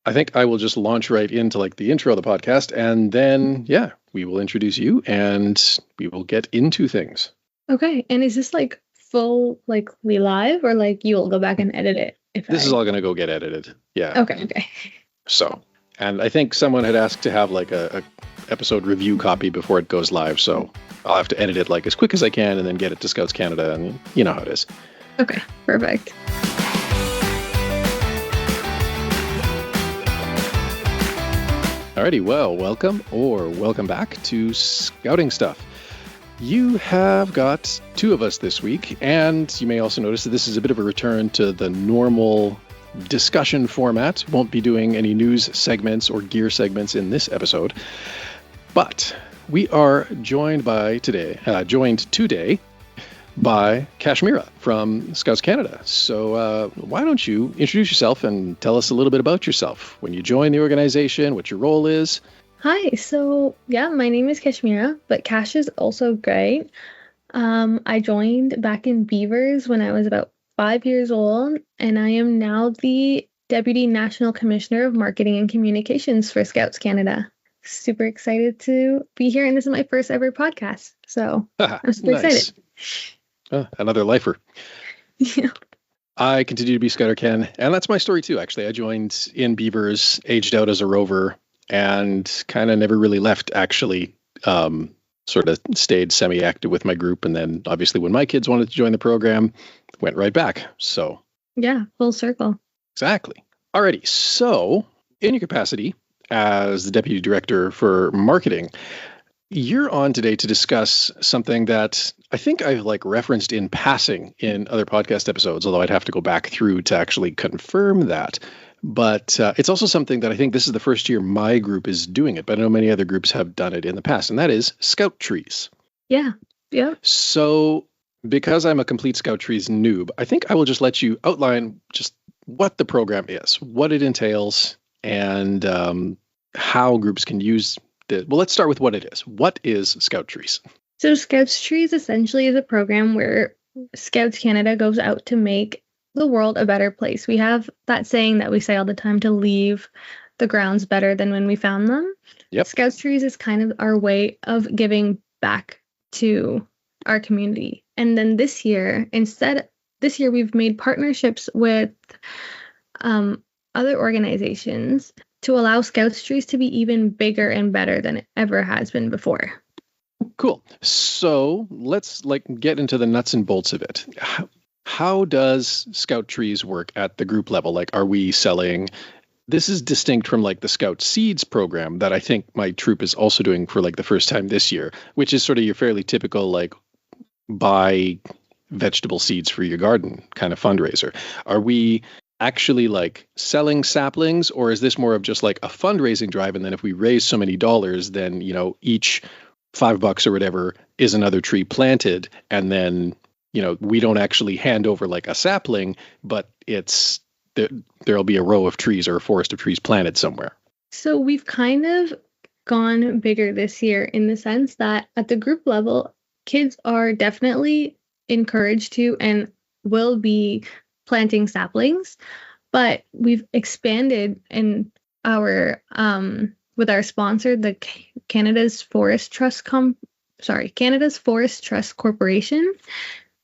I think I will just launch right into like the intro of the podcast, and then we will introduce you and we will get into things. Okay, and is this like full likely live, or like you'll go back and edit it? This is all going to go get edited. Yeah. Okay. So, and I think someone had asked to have like a episode review copy before it goes live, so I'll have to edit it like as quick as I can and then get it to Scouts Canada, and you know how it is. Okay, perfect. Alrighty, well, welcome back to Scouting Stuff. You have got two of us this week, and you may also notice that this is a bit of a return to the normal discussion format. Won't be doing any news segments or gear segments in this episode, but we are joined today by Kashmira from Scouts Canada. So why don't you introduce yourself and tell us a little bit about yourself, when you joined the organization, what your role is. Hi, so my name is Kashmira, but Cash is also great. I joined back in Beavers when I was about 5 years old, and I am now the Deputy National Commissioner of Marketing and Communications for Scouts Canada. Super excited to be here, and this is my first ever podcast, so I'm super excited. Another lifer. Yeah. I continue to be Scouter Ken, and that's my story too, actually. I joined in Beavers, aged out as a rover, and kind of never really left, actually. Sort of stayed semi-active with my group, and then obviously when my kids wanted to join the program, went right back. So yeah, full circle. Exactly. Alrighty, so in your capacity as the Deputy Director for Marketing, you're on today to discuss something that I think I've referenced in passing in other podcast episodes, although I'd have to go back through to actually confirm that. But it's also something that I think this is the first year my group is doing it, but I know many other groups have done it in the past, and that is Scoutrees. Yeah. So because I'm a complete Scoutrees noob, I think I will just let you outline just what the program is, what it entails, and how groups can use it. Well, let's start with what it is. What is Scoutrees? So Scoutrees essentially is a program where Scouts Canada goes out to make the world a better place. We have that saying that we say all the time, to leave the grounds better than when we found them. Yep. Scoutrees is kind of our way of giving back to our community. And then this year we've made partnerships with other organizations to allow Scoutrees to be even bigger and better than it ever has been before. Cool. So let's get into the nuts and bolts of it. How does Scoutrees work at the group level? Are we selling? This is distinct from the Scout Seeds program that I think my troop is also doing for the first time this year, which is sort of your fairly typical buy vegetable seeds for your garden kind of fundraiser. Are we actually selling saplings, or is this more of just a fundraising drive, and then if we raise so many dollars, then each $5 or whatever is another tree planted, and then we don't actually hand over a sapling, but it's there'll be a row of trees or a forest of trees planted somewhere. So we've kind of gone bigger this year in the sense that at the group level, kids are definitely encouraged to and will be planting saplings, but we've expanded in our with our sponsor, the Canada's Forest Trust Corporation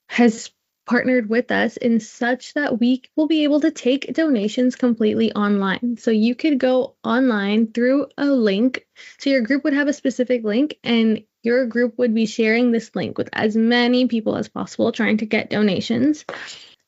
has partnered with us in such that we will be able to take donations completely online. So you could go online through a link. So your group would have a specific link, and your group would be sharing this link with as many people as possible, trying to get donations.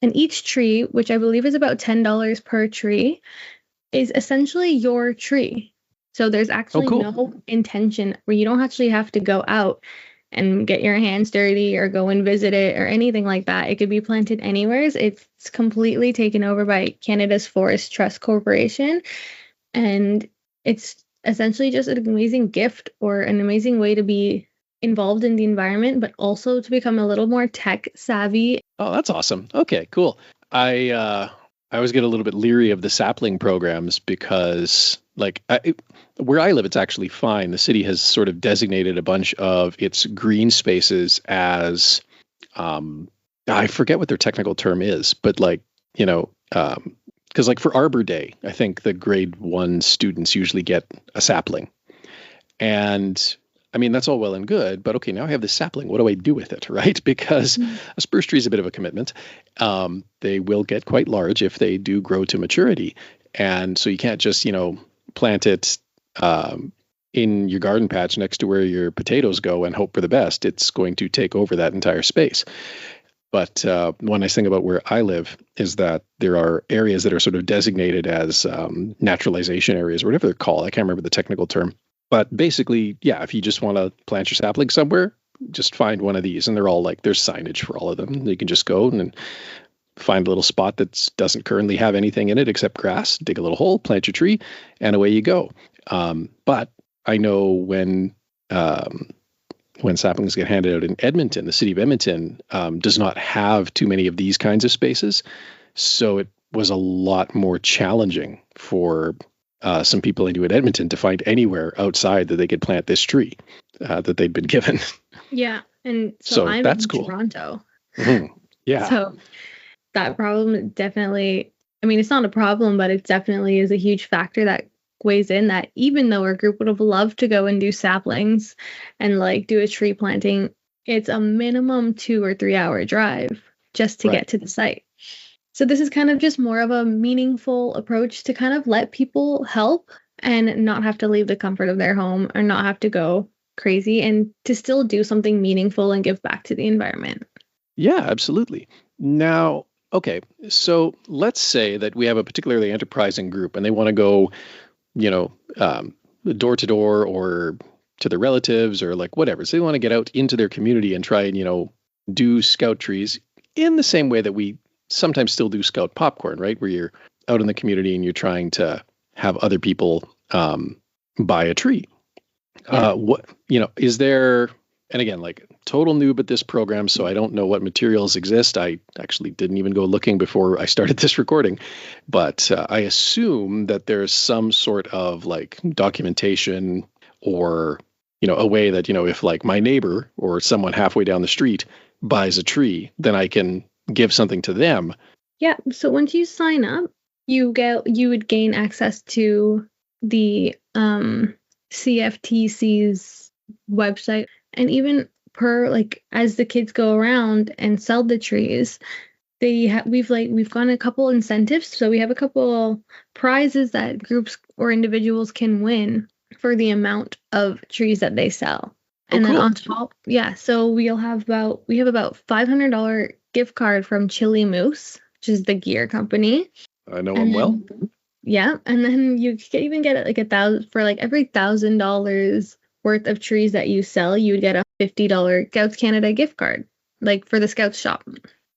And each tree, which I believe is about $10 per tree, is essentially your tree. So there's actually no intention where you don't actually have to go out and get your hands dirty or go and visit it or anything like that. It could be planted anywhere. It's completely taken over by Canada's Forest Trust Corporation. And it's essentially just an amazing gift or an amazing way to be involved in the environment, but also to become a little more tech savvy. Oh, that's awesome. Okay, cool. I always get a little bit leery of the sapling programs because where I live, it's actually fine. The city has sort of designated a bunch of its green spaces as, I forget what their technical term is, but because like for Arbor Day, I think the grade 1 students usually get a sapling. And I mean, that's all well and good, but okay, now I have this sapling. What do I do with it, right? Because a spruce tree is a bit of a commitment. They will get quite large if they do grow to maturity. And so you can't just, plant it in your garden patch next to where your potatoes go and hope for the best. It's going to take over that entire space. But one nice thing about where I live is that there are areas that are sort of designated as naturalization areas or whatever they're called. I can't remember the technical term. But basically, yeah, if you just want to plant your sapling somewhere, just find one of these. And they're all like, there's signage for all of them. You can just go and find a little spot that doesn't currently have anything in it except grass, dig a little hole, plant your tree, and away you go. But I know when saplings get handed out in Edmonton, the city of Edmonton does not have too many of these kinds of spaces. So it was a lot more challenging for some people into Edmonton to find anywhere outside that they could plant this tree that they'd been given. Yeah. And so I'm that's in cool. Toronto. Mm-hmm. Yeah. So that problem definitely, I mean, it's not a problem, but it definitely is a huge factor that weighs in, that even though our group would have loved to go and do saplings and like do a tree planting, it's a minimum 2 or 3 hour drive just to get to the site. So this is kind of just more of a meaningful approach to kind of let people help and not have to leave the comfort of their home or not have to go crazy, and to still do something meaningful and give back to the environment. Yeah, absolutely. Now, okay, so let's say that we have a particularly enterprising group and they want to go, door to door or to their relatives or like whatever. So they want to get out into their community and try and, do Scoutrees in the same way that we sometimes still do Scout Popcorn, right? Where you're out in the community and you're trying to have other people buy a tree. Yeah. Is there, and again, like total noob at this program, so I don't know what materials exist. I actually didn't even go looking before I started this recording, but I assume that there's some sort of like documentation or, a way that, if like my neighbor or someone halfway down the street buys a tree, then I can give something to them. Yeah. So once you sign up, you would gain access to the CFTC's website, and even as the kids go around and sell the trees, we've gotten a couple incentives. So we have a couple prizes that groups or individuals can win for the amount of trees that they sell. And then on top, so we have about $500 gift card from Chili Moose, which is the gear company. I know them well. Yeah, and then you can even get it like $1,000 for like every $1,000 worth of trees that you sell. You would get a $50 Scouts Canada gift card, like for the Scouts shop.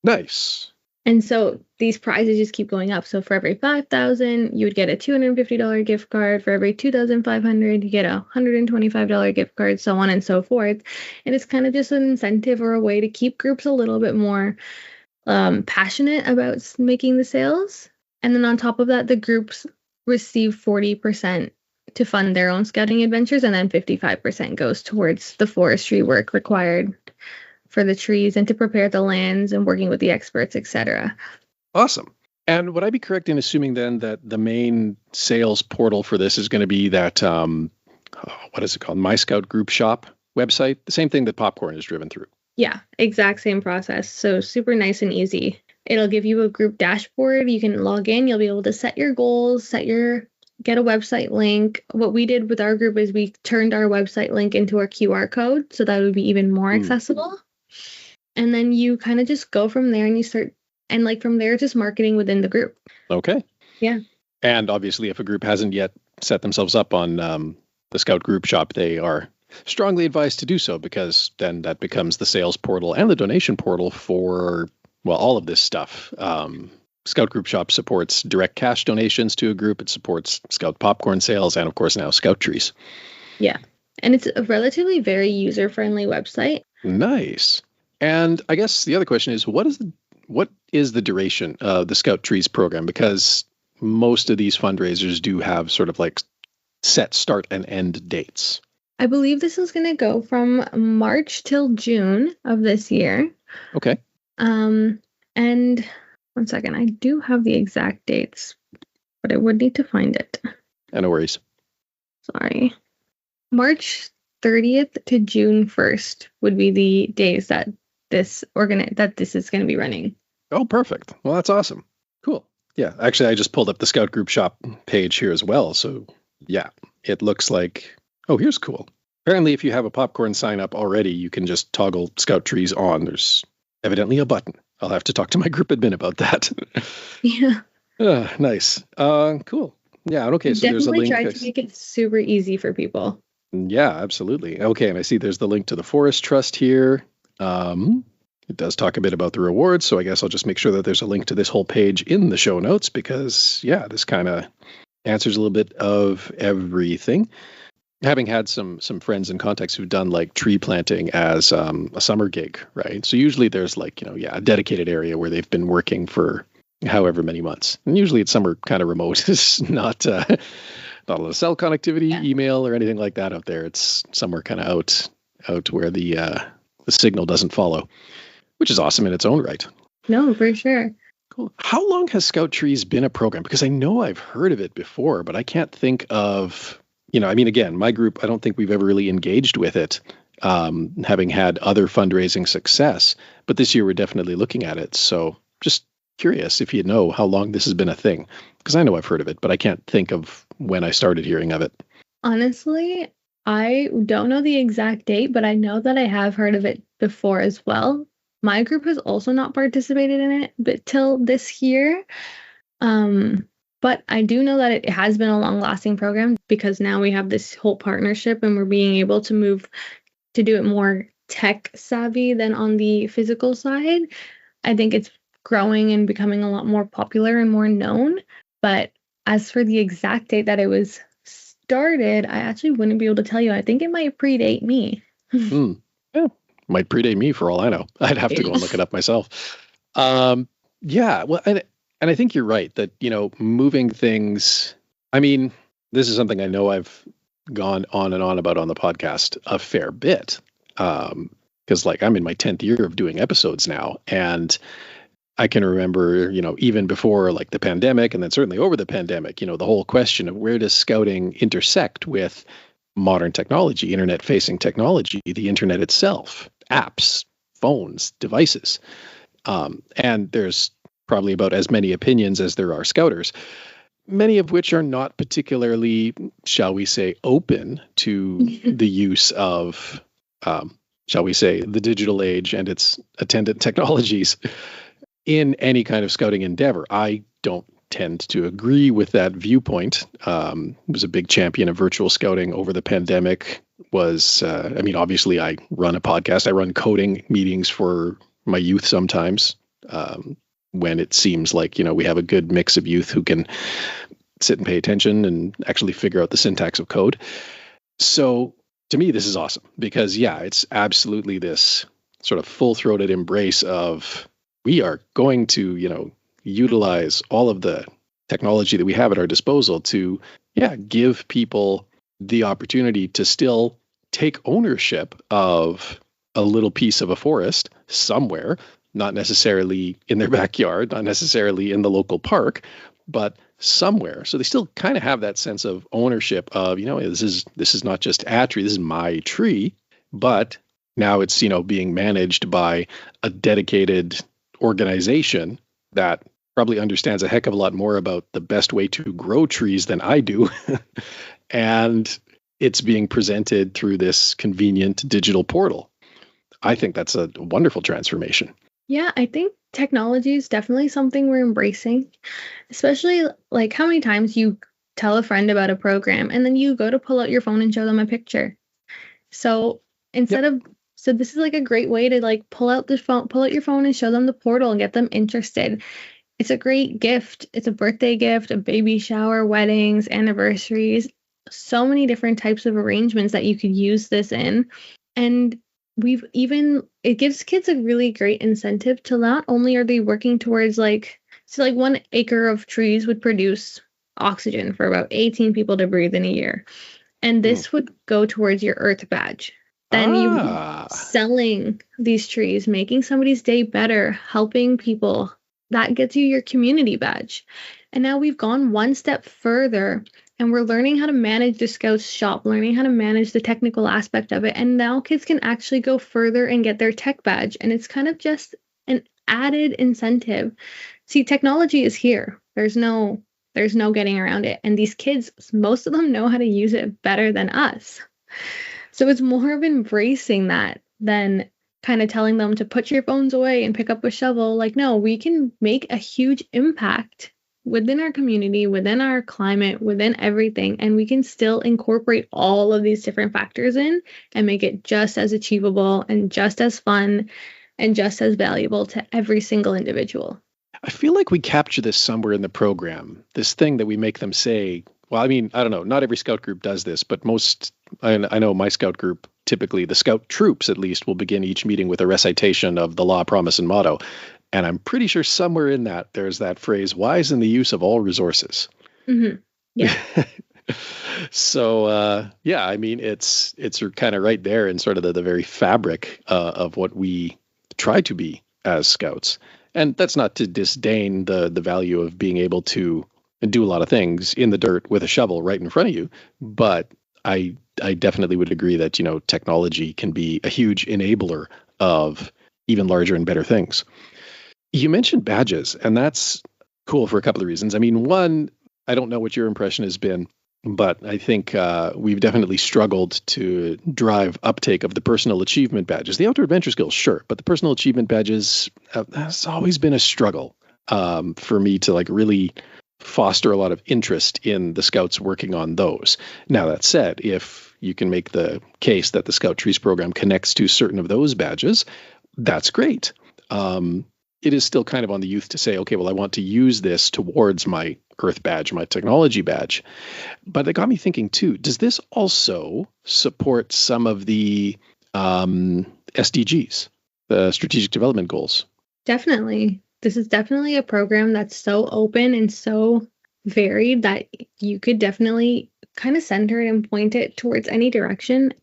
Nice. And so these prizes just keep going up. So for every $5,000, you would get a $250 gift card. For every $2,500, you get a $125 gift card, so on and so forth. And it's kind of just an incentive or a way to keep groups a little bit more passionate about making the sales. And then on top of that, the groups receive 40% to fund their own scouting adventures, and then 55% goes towards the forestry work required for the trees and to prepare the lands and working with the experts, etc. Awesome. And would I be correct in assuming then that the main sales portal for this is going to be that, what is it called? My Scout Group Shop website? The same thing that Popcorn is driven through. Yeah, exact same process. So super nice and easy. It'll give you a group dashboard. You can log in. You'll be able to set your goals, get a website link. What we did with our group is we turned our website link into our QR code, so that would be even more accessible. And then you kind of just go from there and you start, and like from there, just marketing within the group. Okay. Yeah. And obviously, if a group hasn't yet set themselves up on the Scout Group Shop, they are strongly advised to do so, because then that becomes the sales portal and the donation portal for, all of this stuff. Scout Group Shop supports direct cash donations to a group. It supports Scout Popcorn sales and, of course, now Scoutrees. Yeah. And it's a relatively very user-friendly website. Nice. And I guess the other question is, what is the duration of the Scoutrees program? Because most of these fundraisers do have sort of like set start and end dates. I believe this is going to go from March till June of this year. Okay. And One second. I do have the exact dates, but I would need to find it. No worries. Sorry. March 30th to June 1st would be the days that this is going to be running. Oh, perfect. Well, that's awesome. Cool. Yeah, actually, I just pulled up the Scout Group shop page here as well. So, yeah, it looks like, oh, here's cool. Apparently, if you have a popcorn sign up already, you can just toggle Scoutrees on. There's evidently a button. I'll have to talk to my group admin about that. Yeah. Nice. Cool. Yeah, okay, so there's a link. Definitely try to make it super easy for people. Yeah, absolutely. Okay, and I see there's the link to the Forest Trust here. It does talk a bit about the rewards, so I guess I'll just make sure that there's a link to this whole page in the show notes because, yeah, this kind of answers a little bit of everything. Having had some friends and contacts who've done like tree planting as a summer gig, right? So usually there's like, a dedicated area where they've been working for however many months. And usually it's somewhere kind of remote. It's not a lot of cell connectivity, email, or anything like that out there. It's somewhere kind of out where the signal doesn't follow, which is awesome in its own right. No, for sure. Cool. How long has Scoutrees been a program? Because I know I've heard of it before, but I can't think of, again, my group, I don't think we've ever really engaged with it, having had other fundraising success. But this year we're definitely looking at it. So just curious if you know how long this has been a thing, because I know I've heard of it, but I can't think of when I started hearing of it. Honestly, I don't know the exact date, but I know that I have heard of it before as well. My group has also not participated in it, but till this year. But I do know that it has been a long-lasting program because now we have this whole partnership and we're being able to move to do it more tech savvy than on the physical side. I think it's growing and becoming a lot more popular and more known. But as for the exact date that it was started, I actually wouldn't be able to tell you. I think it might predate me. Yeah, might predate me for all I know. I'd have to go and look it up myself. Yeah, well, and I think you're right that, moving things, this is something I know I've gone on and on about on the podcast a fair bit. Because I'm in my 10th year of doing episodes now, and I can remember, even before like the pandemic and then certainly over the pandemic, the whole question of where does scouting intersect with modern technology, internet facing technology, the internet itself, apps, phones, devices. And there's probably about as many opinions as there are scouters, many of which are not particularly, shall we say, open to the use of, shall we say, the digital age and its attendant technologies in any kind of scouting endeavor. I don't tend to agree with that viewpoint. Was a big champion of virtual scouting over the pandemic. Obviously I run a podcast. I run coding meetings for my youth sometimes when it seems like, we have a good mix of youth who can sit and pay attention and actually figure out the syntax of code. So to me, this is awesome because, it's absolutely this sort of full-throated embrace of we are going to, utilize all of the technology that we have at our disposal to, give people the opportunity to still take ownership of a little piece of a forest somewhere, not necessarily in their backyard, not necessarily in the local park, but somewhere. So they still kind of have that sense of ownership of, this is not just a tree, this is my tree, but now it's, being managed by a dedicated organization that probably understands a heck of a lot more about the best way to grow trees than I do. And it's being presented through this convenient digital portal. I think that's a wonderful transformation. Yeah, I think technology is definitely something we're embracing, especially like how many times you tell a friend about a program and then you go to pull out your phone and show them a picture. So so this is like a great way to like pull out your phone and show them the portal and get them interested. It's a great gift. It's a birthday gift, a baby shower, weddings, anniversaries, so many different types of arrangements that you could use this in. And it gives kids a really great incentive to not only are they working towards 1 acre of trees would produce oxygen for about 18 people to breathe in a year. And this would go towards your Earth badge. Then you selling these trees, making somebody's day better, helping people that gets you your community badge. And now we've gone one step further and we're learning how to manage the Scouts shop, learning how to manage the technical aspect of it. And now kids can actually go further and get their tech badge. And it's kind of just an added incentive. See, technology is here. There's no getting around it. And these kids, most of them know how to use it better than us. So it's more of embracing that than kind of telling them to put your phones away and pick up a shovel. Like, no, we can make a huge impact within our community, within our climate, within everything. And we can still incorporate all of these different factors in and make it just as achievable and just as fun and just as valuable to every single individual. I feel like we capture this somewhere in the program, this thing that we make them say. Well, I mean, I don't know. Not every scout group does this, but I know my scout group, typically the scout troops at least, will begin each meeting with a recitation of the law, promise, and motto. And I'm pretty sure somewhere in that there's that phrase, wise in the use of all resources. Mm-hmm. Yeah. So, yeah, I mean, it's kind of right there in sort of the very fabric of what we try to be as scouts. And that's not to disdain the value of being able to do a lot of things in the dirt with a shovel right in front of you. But I definitely would agree that, technology can be a huge enabler of even larger and better things. You mentioned badges, and that's cool for a couple of reasons. I mean, one, I don't know what your impression has been, but I think we've definitely struggled to drive uptake of the personal achievement badges. The outdoor adventure skills, sure, but the personal achievement badges has always been a struggle for me to really foster a lot of interest in the Scouts working on those. Now, that said, if you can make the case that the Scoutrees program connects to certain of those badges, that's great. It is still kind of on the youth to say, okay, well, I want to use this towards my Earth badge, my technology badge. But it got me thinking too, does this also support some of the SDGs, the strategic development goals? Definitely. This is definitely a program that's so open and so varied that you could definitely kind of center it and point it towards any direction.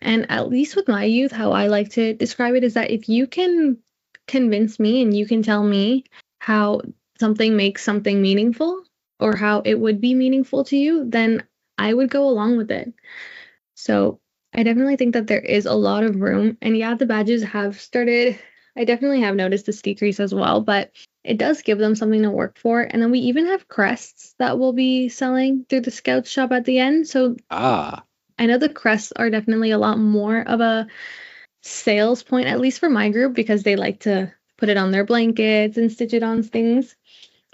And at least with my youth, how I like to describe it is that if you can convince me and you can tell me how something makes something meaningful or how it would be meaningful to you, then I would go along with it. So I definitely think that there is a lot of room. And yeah, the badges have started. I definitely have noticed this decrease as well, but it does give them something to work for. And then we even have crests that we'll be selling through the Scout shop at the end. So I know the crests are definitely a lot more of a sales point, at least for my group, because they like to put it on their blankets and stitch it on things.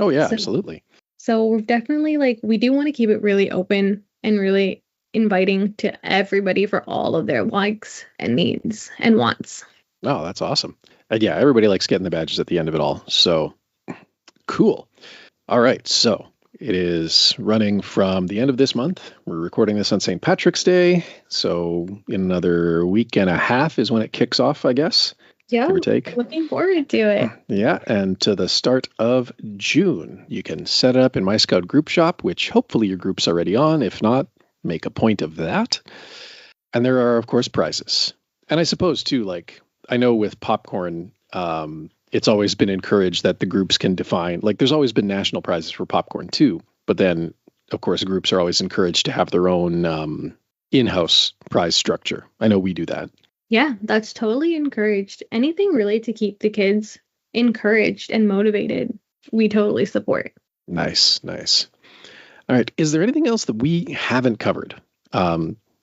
Oh, yeah, absolutely. So we're definitely we do want to keep it really open and really inviting to everybody for all of their likes and needs and wants. Oh, that's awesome. And yeah, everybody likes getting the badges at the end of it all. So cool. All right. So it is running from the end of this month. We're recording this on St. Patrick's Day. So in another week and a half is when it kicks off, I guess. Yeah, give or take. Looking forward to it. Yeah, and to the start of June. You can set it up in My Scout Group Shop, which hopefully your group's already on. If not, make a point of that. And there are, of course, prizes. And I suppose, too, I know with popcorn, it's always been encouraged that the groups can define, there's always been national prizes for popcorn, too. But then, of course, groups are always encouraged to have their own in-house prize structure. I know we do that. Yeah, that's totally encouraged. Anything really to keep the kids encouraged and motivated, we totally support. Nice. All right. Is there anything else that we haven't covered?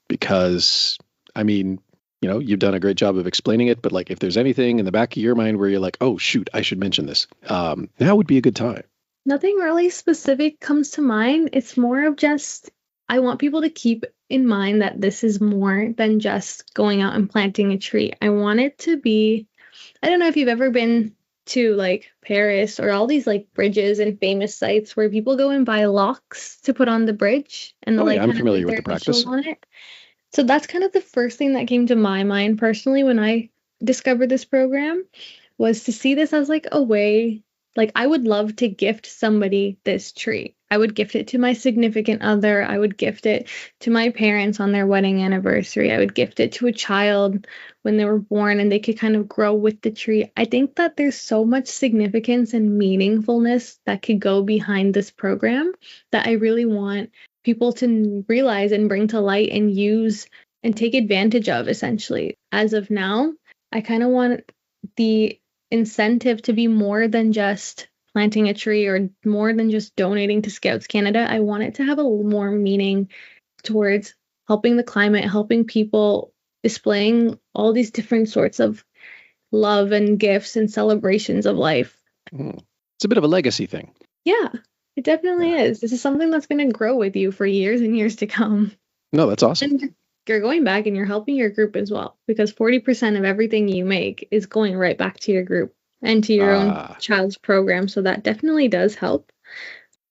Because, I mean, you've done a great job of explaining it, but if there's anything in the back of your mind where you're like, oh, shoot, I should mention this, now would be a good time. Nothing really specific comes to mind. It's more of just, I want people to keep in mind that this is more than just going out and planting a tree. I want it to be, I don't know if you've ever been to Paris or all these bridges and famous sites where people go and buy locks to put on the bridge and I'm familiar with the practice on it. So that's kind of the first thing that came to my mind personally when I discovered this program, was to see this as a way, I would love to gift somebody this tree. I would gift it to my significant other. I would gift it to my parents on their wedding anniversary. I would gift it to a child when they were born and they could kind of grow with the tree. I think that there's so much significance and meaningfulness that could go behind this program that I really want people to realize and bring to light and use and take advantage of, essentially. As of now, I kind of want the incentive to be more than just planting a tree or more than just donating to Scouts Canada. I want it to have a little more meaning towards helping the climate, helping people, displaying all these different sorts of love and gifts and celebrations of life. It's a bit of a legacy thing. Yeah, it definitely is. This is something that's going to grow with you for years and years to come. No, that's awesome. And you're going back and you're helping your group as well, because 40% of everything you make is going right back to your group and to your own child's program. So that definitely does help.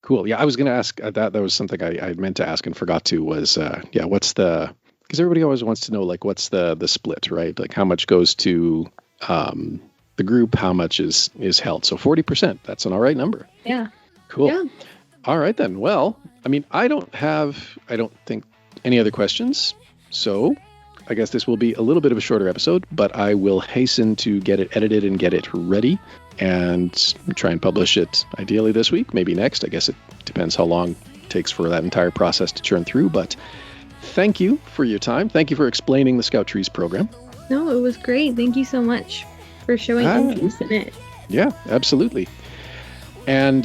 Cool. Yeah, I was going to ask that. That was something I meant to ask and forgot to was, what's the, because everybody always wants to know, like, what's the split, right? Like how much goes to the group, how much is held. So 40%, that's an all right number. Yeah. Cool. Yeah. All right then. Well, I mean, I don't think any other questions. So I guess this will be a little bit of a shorter episode, but I will hasten to get it edited and get it ready and try and publish it ideally this week, maybe next. I guess it depends how long it takes for that entire process to churn through. But thank you for your time. Thank you for explaining the Scoutrees program. No, it was great. Thank you so much for showing interest in it. Yeah, absolutely. And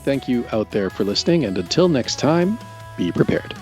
thank you out there for listening. And until next time, be prepared.